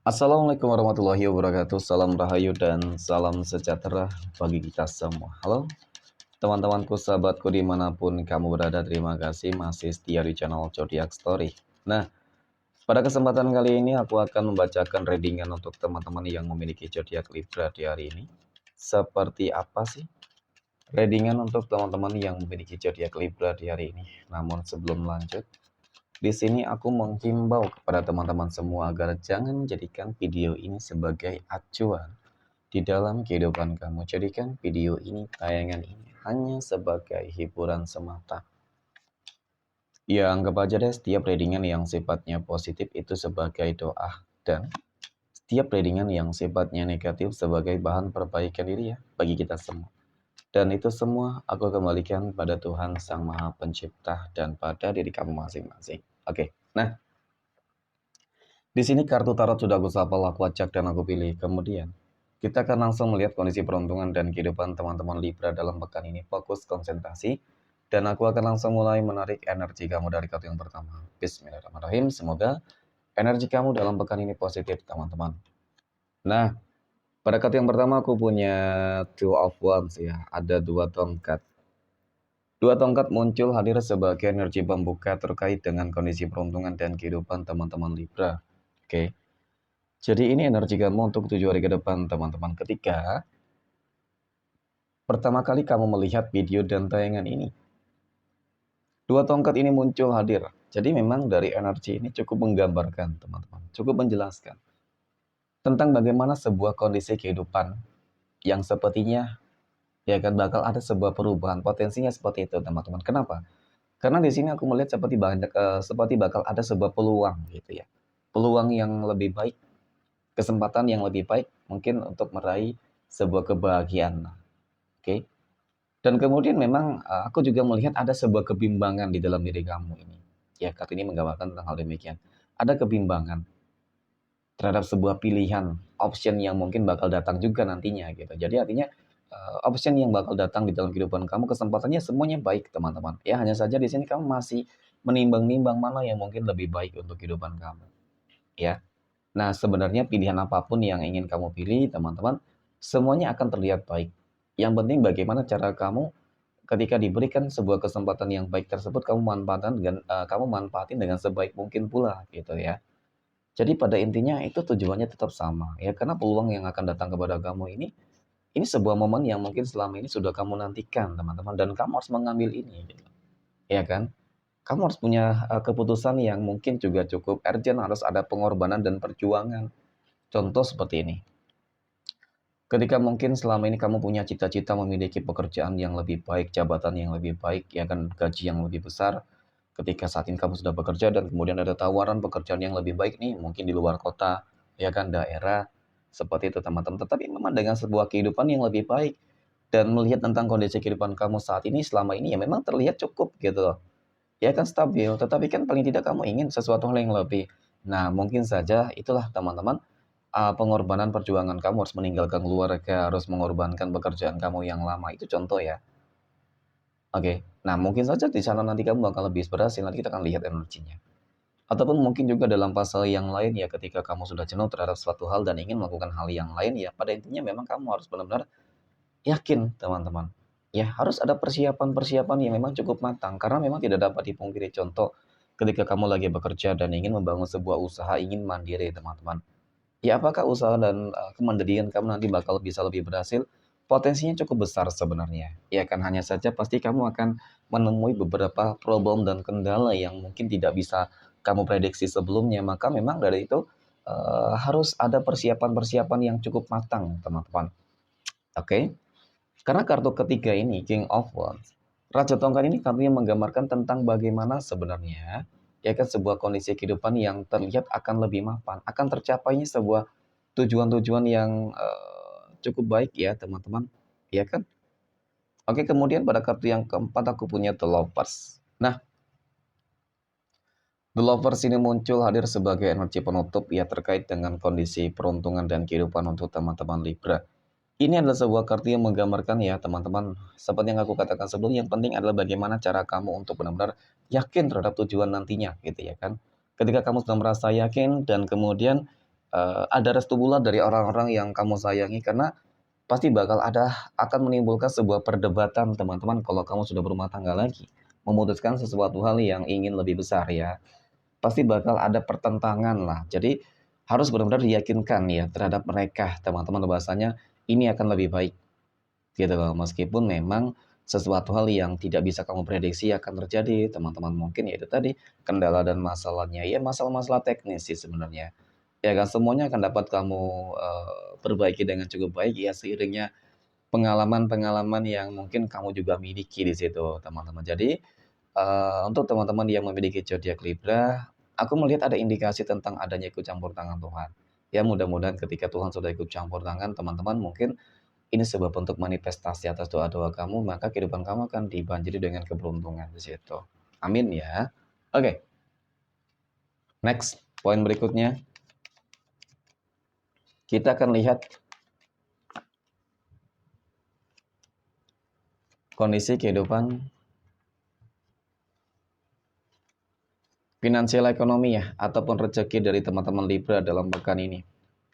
Assalamualaikum warahmatullahi wabarakatuh. Salam rahayu dan salam sejahtera bagi kita semua. Halo teman-temanku, sahabatku dimanapun kamu berada. Terima kasih masih setia di channel Zodiac Story. Nah, pada kesempatan kali ini aku akan membacakan readingan untuk teman-teman yang memiliki zodiak Libra di hari ini. Seperti apa sih readingan untuk teman-teman yang memiliki zodiak Libra di hari ini? Namun sebelum lanjut, di sini aku menghimbau kepada teman-teman semua agar jangan menjadikan video ini sebagai acuan di dalam kehidupan kamu. Jadikan video ini, tayangan ini hanya sebagai hiburan semata. Ya, anggap aja deh setiap readingan yang sifatnya positif itu sebagai doa, dan setiap readingan yang sifatnya negatif sebagai bahan perbaikan diri ya bagi kita semua. Dan itu semua aku kembalikan pada Tuhan Sang Maha Pencipta dan pada diri kamu masing-masing. Oke, nah di sini kartu tarot sudah aku shuffle, aku acak dan aku pilih. Kemudian kita akan langsung melihat kondisi peruntungan dan kehidupan teman-teman Libra dalam pekan ini. Fokus konsentrasi dan aku akan langsung mulai menarik energi kamu dari kartu yang pertama. Bismillahirrahmanirrahim. Semoga energi kamu dalam pekan ini positif, teman-teman. Nah, pada kartu yang pertama aku punya Two of Wands ya. Ada dua tongkat. Dua tongkat muncul hadir sebagai energi pembuka terkait dengan kondisi peruntungan dan kehidupan teman-teman Libra. Oke. Jadi ini energi kamu untuk 7 hari ke depan, teman-teman. Ketika pertama kali kamu melihat video dan tayangan ini, dua tongkat ini muncul hadir. Jadi memang dari energi ini cukup menggambarkan, teman-teman. Cukup menjelaskan tentang bagaimana sebuah kondisi kehidupan yang sepertinya ya kan bakal ada sebuah perubahan. Potensinya seperti itu, teman-teman. Kenapa? Karena di sini aku melihat seperti bakal ada sebuah peluang gitu ya. Peluang yang lebih baik, kesempatan yang lebih baik mungkin untuk meraih sebuah kebahagiaan. Oke. Dan kemudian memang aku juga melihat ada sebuah kebimbangan di dalam diri kamu ini. Ya, kartu ini menggambarkan tentang hal demikian. Ada kebimbangan terhadap sebuah pilihan, option yang mungkin bakal datang juga nantinya gitu. Jadi artinya option yang bakal datang di dalam kehidupan kamu, kesempatannya semuanya baik, teman-teman. Ya, hanya saja di sini kamu masih menimbang-nimbang mana yang mungkin lebih baik untuk kehidupan kamu. Ya. Nah, sebenarnya pilihan apapun yang ingin kamu pilih, teman-teman, semuanya akan terlihat baik. Yang penting bagaimana cara kamu ketika diberikan sebuah kesempatan yang baik tersebut, kamu manfaatin dengan sebaik mungkin pula gitu ya. Jadi pada intinya itu tujuannya tetap sama ya, karena peluang yang akan datang kepada kamu ini sebuah momen yang mungkin selama ini sudah kamu nantikan, teman-teman, dan kamu harus mengambil ini gitu. Ya kan? Kamu harus punya keputusan yang mungkin juga cukup urgent, harus ada pengorbanan dan perjuangan. Contoh seperti ini. Ketika mungkin selama ini kamu punya cita-cita memiliki pekerjaan yang lebih baik, jabatan yang lebih baik, ya kan, gaji yang lebih besar. Ketika saat ini kamu sudah bekerja dan kemudian ada tawaran pekerjaan yang lebih baik nih, mungkin di luar kota, ya kan, daerah, seperti itu teman-teman. Tetapi memang dengan sebuah kehidupan yang lebih baik dan melihat tentang kondisi kehidupan kamu saat ini selama ini ya memang terlihat cukup gitu loh. Ya kan stabil, tetapi kan paling tidak kamu ingin sesuatu hal yang lebih. Nah, mungkin saja itulah teman-teman, pengorbanan perjuangan kamu harus meninggalkan keluarga, harus mengorbankan pekerjaan kamu yang lama, itu contoh ya. Oke, nah mungkin saja di sana nanti kamu bakal lebih berhasil, nanti kita akan lihat energinya. Ataupun mungkin juga dalam pasal yang lain ya, ketika kamu sudah jenuh terhadap suatu hal dan ingin melakukan hal yang lain ya, pada intinya memang kamu harus benar-benar yakin, teman-teman. Ya, harus ada persiapan-persiapan yang memang cukup matang, karena memang tidak dapat dipungkiri. Contoh, ketika kamu lagi bekerja dan ingin membangun sebuah usaha, ingin mandiri, teman-teman. Ya, apakah usaha dan kemandirian kamu nanti bakal bisa lebih berhasil? Potensinya cukup besar sebenarnya. Ya kan, hanya saja pasti kamu akan menemui beberapa problem dan kendala yang mungkin tidak bisa kamu prediksi sebelumnya. Maka memang dari itu harus ada persiapan-persiapan yang cukup matang, teman-teman. Oke? Karena kartu ketiga ini, King of Wands, Raja Tongkat ini kartunya menggambarkan tentang bagaimana sebenarnya ya kan sebuah kondisi kehidupan yang terlihat akan lebih mapan, akan tercapainya sebuah tujuan-tujuan yang cukup baik ya teman-teman, ya kan? Oke, kemudian pada kartu yang keempat aku punya The Lovers. Nah, The Lovers ini muncul hadir sebagai energi penutup ya terkait dengan kondisi peruntungan dan kehidupan untuk teman-teman Libra. Ini adalah sebuah kartu yang menggambarkan ya teman-teman, seperti yang aku katakan sebelumnya, yang penting adalah bagaimana cara kamu untuk benar-benar yakin terhadap tujuan nantinya gitu ya kan. Ketika kamu sudah merasa yakin dan kemudian ada restu bulat dari orang-orang yang kamu sayangi, karena pasti akan menimbulkan sebuah perdebatan teman-teman kalau kamu sudah berumah tangga lagi, memutuskan sesuatu hal yang ingin lebih besar ya. Pasti bakal ada pertentangan lah. Jadi harus benar-benar diyakinkan ya terhadap mereka teman-teman bahwasanya ini akan lebih baik gitu loh. Meskipun memang sesuatu hal yang tidak bisa kamu prediksi akan terjadi teman-teman, mungkin ya itu tadi kendala dan masalahnya ya masalah-masalah teknis sih sebenarnya. Ya kan semuanya akan dapat kamu perbaiki dengan cukup baik ya seiringnya pengalaman-pengalaman yang mungkin kamu juga miliki di situ, teman-teman. Jadi, untuk teman-teman yang memiliki zodiak Libra, aku melihat ada indikasi tentang adanya ikut campur tangan Tuhan. Ya, mudah-mudahan ketika Tuhan sudah ikut campur tangan, teman-teman mungkin ini sebab untuk manifestasi atas doa-doa kamu, maka kehidupan kamu akan dibanjiri dengan keberuntungan di situ. Amin ya. Oke, next, poin berikutnya. Kita akan lihat kondisi kehidupan finansial ekonomi ya, ataupun rezeki dari teman-teman Libra dalam pekan ini.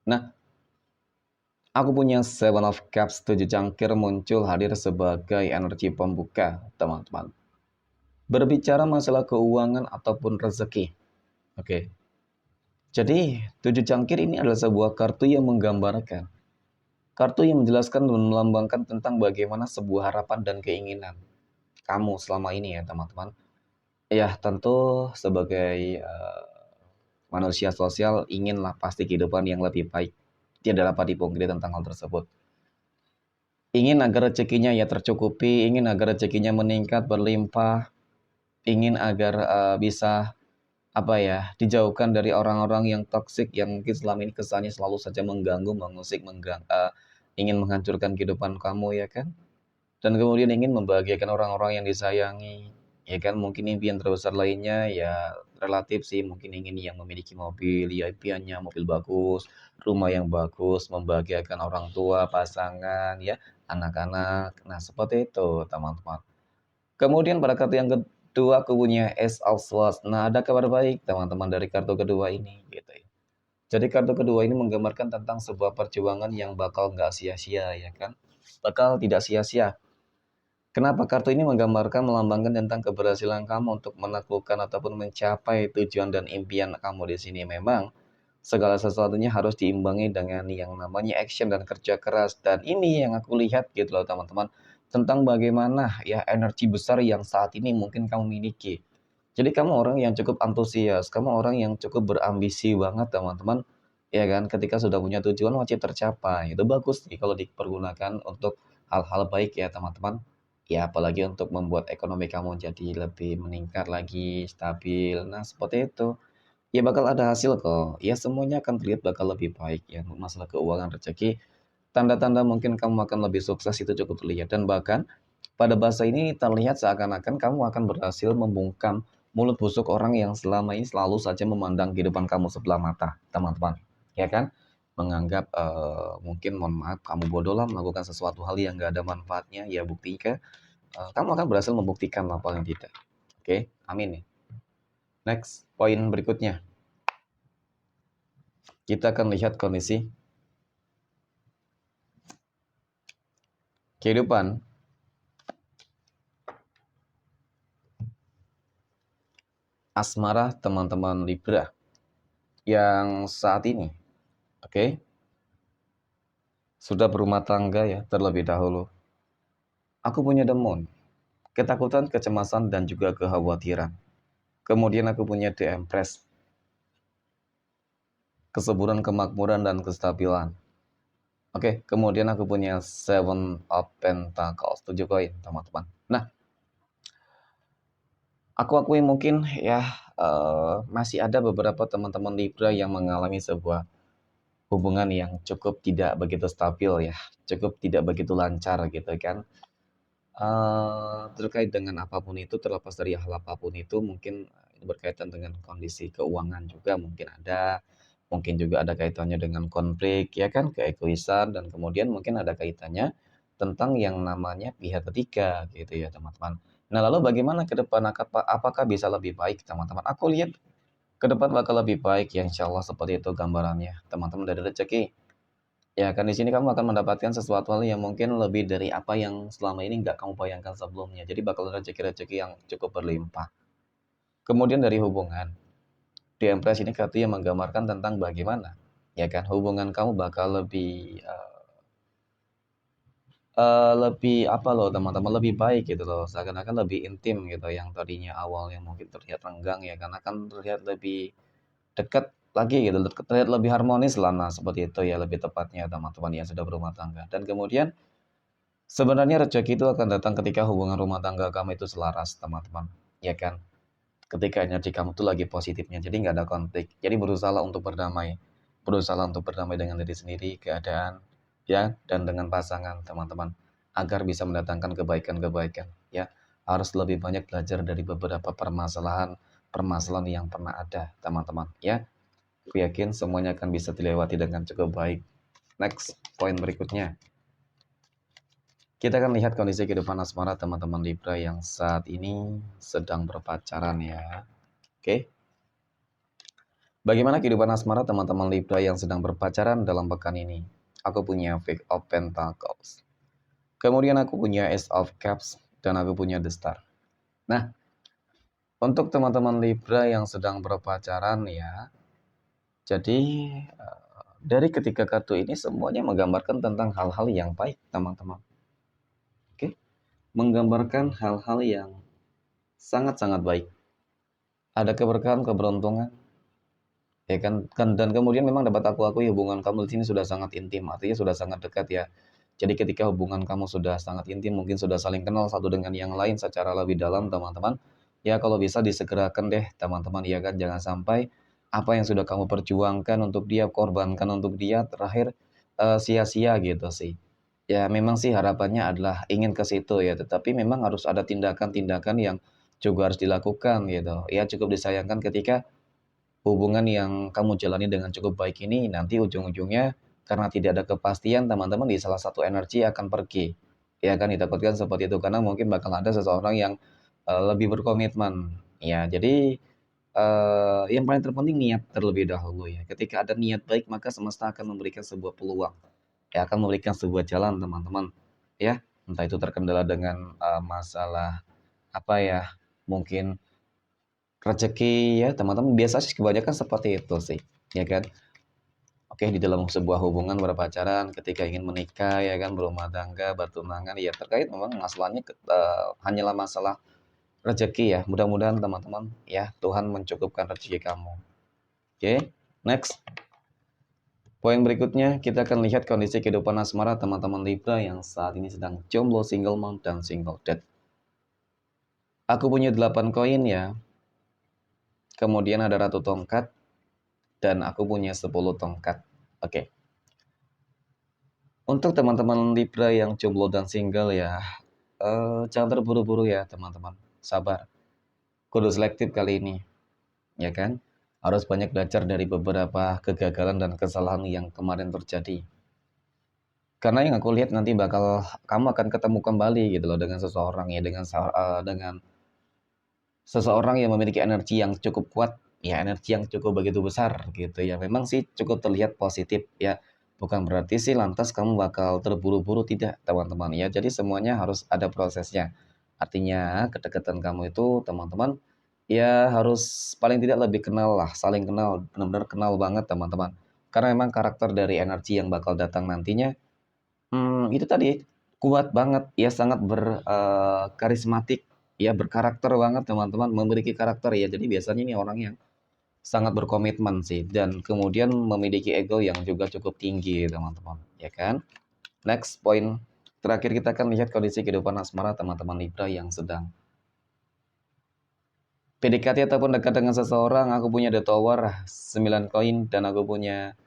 Nah, aku punya Seven of Cups, 7 cangkir muncul hadir sebagai energi pembuka, teman-teman. Berbicara masalah keuangan ataupun rezeki. Oke. Jadi, 7 cangkir ini adalah sebuah kartu yang menggambarkan. Kartu yang menjelaskan dan melambangkan tentang bagaimana sebuah harapan dan keinginan kamu selama ini ya, teman-teman. Ya, tentu sebagai manusia sosial inginlah pasti kehidupan yang lebih baik. Tidak dapat dipungkiri tentang hal tersebut. Ingin agar rezekinya ya tercukupi, ingin agar rezekinya meningkat, berlimpah, ingin agar bisa apa ya, dijauhkan dari orang-orang yang toksik yang mungkin selama ini kesannya selalu saja mengganggu, mengusik, ingin menghancurkan kehidupan kamu ya kan? Dan kemudian ingin membahagiakan orang-orang yang disayangi, ya kan? Mungkin impian terbesar lainnya ya relatif sih, mungkin ingin yang memiliki mobil, ya impiannya mobil bagus, rumah yang bagus, membahagiakan orang tua, pasangan, ya, anak-anak. Nah, seperti itu, teman-teman. Kemudian pada kartu yang kedua aku punya Ace of Swords. Nah, ada kabar baik, teman-teman, dari kartu kedua ini, gitu ya. Jadi kartu kedua ini menggambarkan tentang sebuah perjuangan yang bakal nggak sia-sia, ya kan? Bakal tidak sia-sia. Kenapa kartu ini menggambarkan melambangkan tentang keberhasilan kamu untuk menaklukkan ataupun mencapai tujuan dan impian kamu di sini. Memang segala sesuatunya harus diimbangi dengan yang namanya action dan kerja keras, dan ini yang aku lihat gitu loh teman-teman, tentang bagaimana ya energi besar yang saat ini mungkin kamu miliki. Jadi kamu orang yang cukup antusias, kamu orang yang cukup berambisi banget teman-teman. Ya kan, ketika sudah punya tujuan wajib tercapai. Itu bagus nih kalau dipergunakan untuk hal-hal baik ya teman-teman. Ya apalagi untuk membuat ekonomi kamu jadi lebih meningkat lagi, stabil. Nah seperti itu. Ya bakal ada hasil kok. Ya semuanya akan terlihat bakal lebih baik ya. Masalah keuangan rezeki, tanda-tanda mungkin kamu akan lebih sukses itu cukup terlihat. Dan bahkan pada bahasa ini terlihat seakan-akan kamu akan berhasil membungkam mulut busuk orang yang selama ini selalu saja memandang kehidupan kamu sebelah mata, teman-teman. Ya kan? Menganggap mungkin mohon maaf kamu bodoh lah melakukan sesuatu hal yang gak ada manfaatnya. Ya buktikan kamu akan berhasil membuktikan lah paling tidak. Oke, amin ya. Next, poin berikutnya. Kita akan lihat kondisi kehidupan asmara teman-teman Libra yang saat ini, oke, sudah berumah tangga ya terlebih dahulu. Aku punya demon, ketakutan, kecemasan, dan juga kekhawatiran. Kemudian aku punya The Empress, kesuburan, kemakmuran, dan kestabilan. Oke, kemudian aku punya Seven of Pentacles, 7 koin, teman-teman. Nah, aku akui mungkin ya masih ada beberapa teman-teman Libra yang mengalami sebuah hubungan yang cukup tidak begitu stabil ya, cukup tidak begitu lancar gitu kan. Terkait dengan apapun itu, terlepas dari hal apapun itu, mungkin ini berkaitan dengan kondisi keuangan juga mungkin ada, mungkin juga ada kaitannya dengan konflik ya kan, keegoisan, dan kemudian mungkin ada kaitannya tentang yang namanya pihak ketiga gitu ya teman-teman. Nah lalu bagaimana ke depan, apakah bisa lebih baik teman-teman? Aku lihat Ke depan bakal lebih baik ya insya Allah seperti itu gambarannya teman-teman dari rezeki. Ya kan di sini kamu akan mendapatkan sesuatu hal yang mungkin lebih dari apa yang selama ini nggak kamu bayangkan sebelumnya. Jadi bakal rezeki-rezeki yang cukup berlimpah. Kemudian dari hubungan, di Empress ini kartunya menggambarkan tentang bagaimana ya kan hubungan kamu bakal lebih apa loh teman-teman lebih baik gitu loh seakan-akan lebih intim gitu yang tadinya awalnya mungkin terlihat renggang ya karena akan terlihat lebih dekat lagi gitu terlihat lebih harmonis lah nah seperti itu ya lebih tepatnya teman-teman yang sudah berumah tangga dan kemudian sebenarnya rezeki itu akan datang ketika hubungan rumah tangga kamu itu selaras teman-teman ya kan ketika energi kamu tuh lagi positifnya jadi nggak ada konflik jadi berusaha untuk berdamai dengan diri sendiri keadaan ya dan dengan pasangan teman-teman agar bisa mendatangkan kebaikan-kebaikan ya harus lebih banyak belajar dari beberapa permasalahan yang pernah ada teman-teman ya aku yakin semuanya akan bisa dilewati dengan cukup baik. Next poin berikutnya kita akan lihat kondisi kehidupan asmara teman-teman Libra yang saat ini sedang berpacaran ya. Oke. Bagaimana kehidupan asmara teman-teman Libra yang sedang berpacaran dalam pekan ini? Aku punya Five of Pentacles. Kemudian aku punya Ace of Cups dan aku punya The Star. Nah, untuk teman-teman Libra yang sedang berpacaran ya, jadi dari ketiga kartu ini semuanya menggambarkan tentang hal-hal yang baik, teman-teman. Oke, menggambarkan hal-hal yang sangat-sangat baik. Ada keberkahan, keberuntungan, ya kan dan kemudian memang dapat aku akui hubungan kamu di sini sudah sangat intim, artinya sudah sangat dekat ya. Jadi ketika hubungan kamu sudah sangat intim, mungkin sudah saling kenal satu dengan yang lain secara lebih dalam, teman-teman. Ya kalau bisa disegerakan deh, teman-teman, ya kan. Jangan sampai apa yang sudah kamu perjuangkan untuk dia, korbankan untuk dia, terakhir sia-sia gitu sih. Ya memang sih harapannya adalah ingin ke situ ya, tetapi memang harus ada tindakan-tindakan yang juga harus dilakukan gitu. Ya cukup disayangkan ketika hubungan yang kamu jalani dengan cukup baik ini nanti ujung-ujungnya karena tidak ada kepastian teman-teman di salah satu energi akan pergi. Ya kan ditakutkan seperti itu karena mungkin bakal ada seseorang yang lebih berkomitmen. Ya, jadi yang paling terpenting niat terlebih dahulu ya. Ketika ada niat baik maka semesta akan memberikan sebuah peluang. Ya akan memberikan sebuah jalan teman-teman. Ya, entah itu terkendala dengan masalah apa ya, mungkin rezeki ya teman-teman biasa sih kebanyakan seperti itu sih ya kan oke di dalam sebuah hubungan berpacaran ketika ingin menikah ya kan berumah tangga bertunangan ya terkait memang masalahnya hanyalah masalah rezeki ya mudah-mudahan teman-teman ya Tuhan mencukupkan rezeki kamu oke next poin berikutnya kita akan lihat kondisi kehidupan asmara teman-teman Libra yang saat ini sedang jomblo single mom dan single dad aku punya 8 koin ya kemudian ada ratu tongkat dan aku punya 10 tongkat. Oke. Untuk teman-teman Libra yang jomblo dan single ya, jangan terburu-buru ya teman-teman. Sabar. Kudu selektif kali ini, ya kan? Harus banyak belajar dari beberapa kegagalan dan kesalahan yang kemarin terjadi. Karena yang aku lihat nanti bakal kamu akan ketemu kembali gitu loh dengan seseorang ya dengan seseorang yang memiliki energi yang cukup kuat, ya energi yang cukup begitu besar gitu ya. Memang sih cukup terlihat positif ya. Bukan berarti sih lantas kamu bakal terburu-buru tidak, teman-teman ya. Jadi semuanya harus ada prosesnya. Artinya kedekatan kamu itu teman-teman ya harus paling tidak lebih kenal lah, saling kenal, benar-benar kenal banget teman-teman. Karena memang karakter dari energi yang bakal datang nantinya itu tadi, kuat banget, ya sangat karismatik, ya berkarakter banget teman-teman, memiliki karakter ya. Jadi biasanya ini orang yang sangat berkomitmen sih dan kemudian memiliki ego yang juga cukup tinggi teman-teman, ya kan? Next poin terakhir kita akan lihat kondisi kehidupan asmara teman-teman Libra yang sedang PDKT ataupun dekat dengan seseorang. Aku punya The Tower 9 koin dan aku punya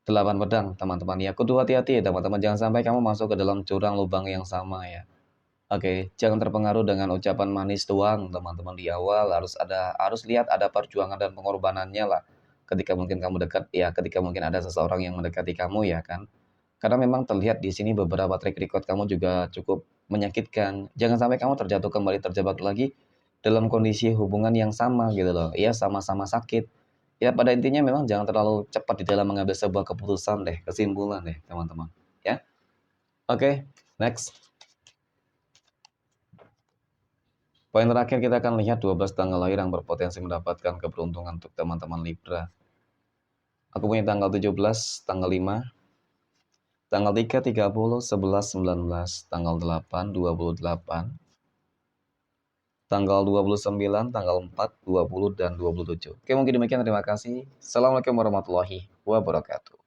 8 pedang teman-teman ya. Kudu hati-hati ya teman-teman, jangan sampai kamu masuk ke dalam jurang lubang yang sama ya. Oke, jangan terpengaruh dengan ucapan manis doang, teman-teman di awal harus lihat ada perjuangan dan pengorbanannya lah. Ketika mungkin kamu dekat ya, ketika mungkin ada seseorang yang mendekati kamu ya kan. Karena memang terlihat di sini beberapa track record kamu juga cukup menyakitkan. Jangan sampai kamu terjatuh kembali terjebak lagi dalam kondisi hubungan yang sama gitu loh. Ya sama-sama sakit. Ya pada intinya memang jangan terlalu cepat di dalam mengambil sebuah keputusan deh, kesimpulan deh teman-teman. Ya, oke, next. Poin terakhir kita akan lihat 12 tanggal lahir yang berpotensi mendapatkan keberuntungan untuk teman-teman Libra. Aku punya tanggal 17, tanggal 5, tanggal 3, 30, 11, 19, tanggal 8, 28, tanggal 29, tanggal 4, 20, dan 27. Oke, mungkin demikian. Terima kasih. Assalamualaikum warahmatullahi wabarakatuh.